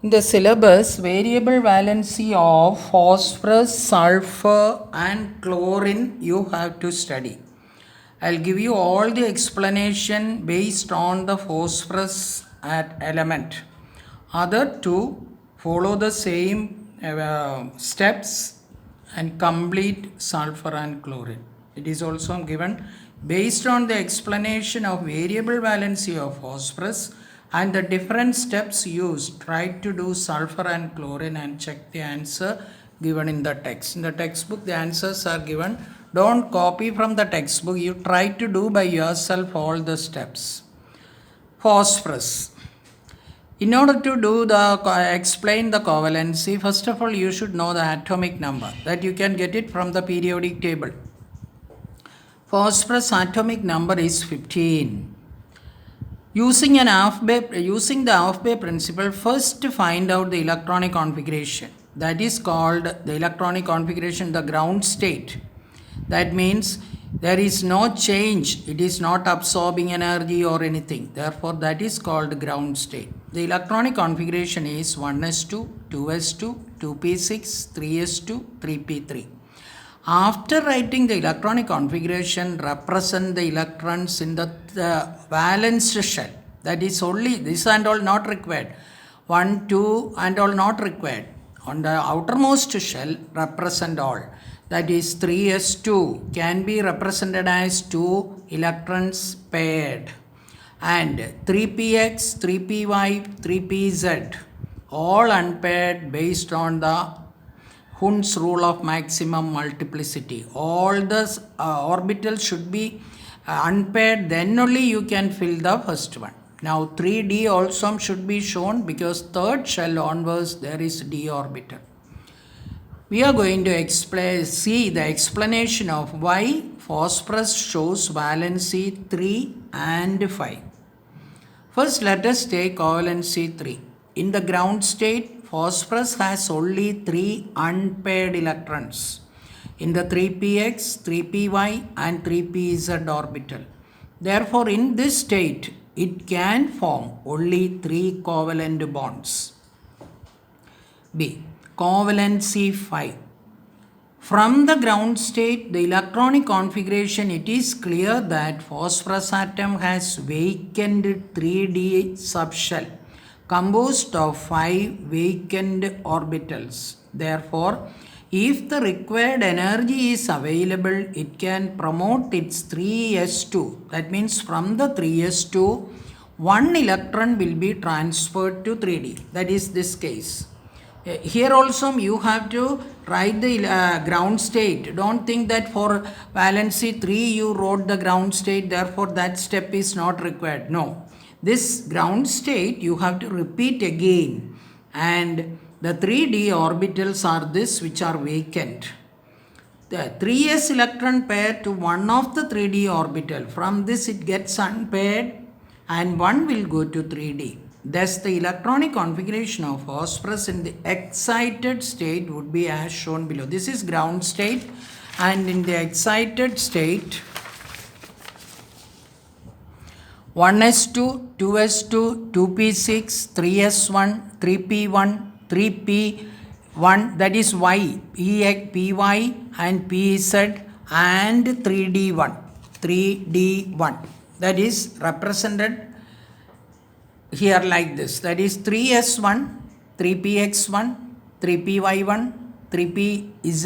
In the syllabus, variable valency of phosphorus, sulfur and chlorine you have to study. I'll give you all the explanation based on the phosphorus element. Other two follow the same steps and complete sulfur and chlorine. It is also given based on the explanation of variable valency of phosphorus and the different steps used. Try to do sulfur and chlorine and check the answer given in the text. In the textbook the answers are given. Don't copy from the textbook. You try to do by yourself all the steps. Phosphorus. In order to explain the covalency, first of all you should know the atomic number. That you can get it from the periodic table. Phosphorus atomic number is 15. Using the half-bay principle, first find out the electronic configuration. That is called the electronic configuration, the ground state. That means there is no change. It is not absorbing energy or anything. Therefore, that is called ground state. The electronic configuration is 1s2, 2s2, 2p6, 3s2, 3p3. After writing the electronic configuration, represent the electrons in the valence shell. That is only this and all not required. 1, 2 and all not required. On the outermost shell, represent all. That is 3s2 can be represented as 2 electrons paired. And 3px, 3py, 3pz all unpaired based on the Hund's rule of maximum multiplicity. All the orbitals should be unpaired, then only you can fill the first one. Now 3d also should be shown because third shell onwards there is d orbital. We are going to see the explanation of why phosphorus shows valency 3 and 5. First let us take covalency 3. In the ground state, phosphorus has only 3 unpaired electrons in the 3px, 3py and 3pz orbital. Therefore, in this state, it can form only 3 covalent bonds. B. Covalency 5. From the ground state, the electronic configuration, it is clear that phosphorus atom has vacant 3d subshell composed of 5 vacant orbitals. Therefore, if the required energy is available, it can promote its 3s2. That means from the 3s2, 1 electron will be transferred to 3d. That is this case. Here also you have to write the ground state. Don't think that for valency 3 you wrote the ground state, therefore that step is not required. No. This ground state you have to repeat again, and the 3d orbitals are this which are vacant. The 3s electron pair to one of the 3d orbital. From this it gets unpaired and one will go to 3d. Thus the electronic configuration of phosphorus in the excited state would be as shown below. This is ground state, and in the excited state 1s2, 2s2, 2p6, 3s1, 3p1, 3p1, that is y, py and pz and 3d1, that is represented here like this. That is 3s1, 3px1, 3py1, 3pyz,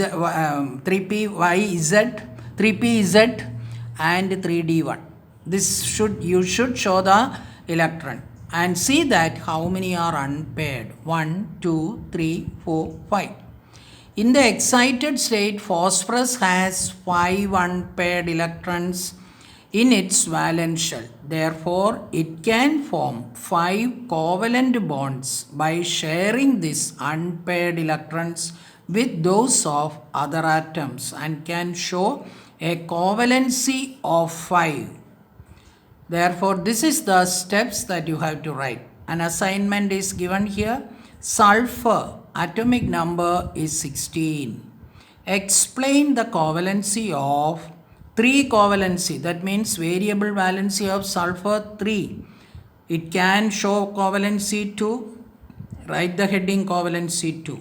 3pz and 3d1. You should show the electron and see that how many are unpaired. 1, 2, 3, 4, 5. In the excited state, phosphorus has 5 unpaired electrons in its valence shell. Therefore, it can form 5 covalent bonds by sharing these unpaired electrons with those of other atoms and can show a covalency of 5. Therefore, this is the steps that you have to write. An assignment is given here. Sulfur atomic number is 16. Explain the covalency of 3 covalency. That means variable valency of sulfur 3. It can show covalency to Write the heading covalency 2.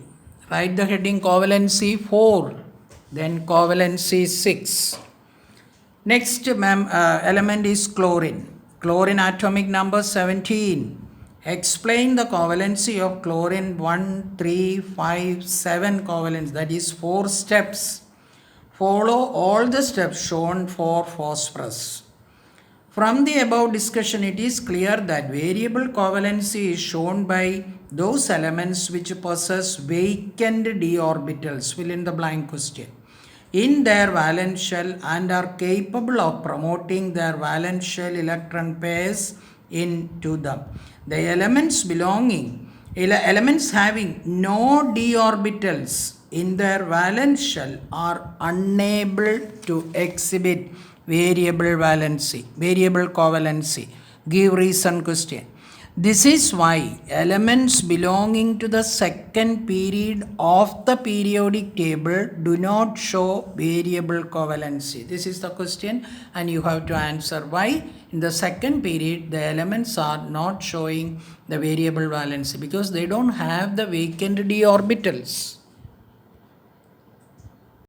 Write the heading covalency 4. Then covalency 6. Next element is chlorine. Chlorine atomic number 17. Explain the covalency of chlorine 1, 3, 5, 7 covalence. That is 4 steps. Follow all the steps shown for phosphorus. From the above discussion, it is clear that variable covalency is shown by those elements which possess vacant d orbitals, fill in the blank question, in their valence shell and are capable of promoting their valence shell electron pairs into them. The elements having no d orbitals in their valence shell are unable to exhibit variable covalency. Give reason question. This is why elements belonging to the second period of the periodic table do not show variable covalency. This is the question and you have to answer why in the second period the elements are not showing the variable valency, because they don't have the vacant d orbitals.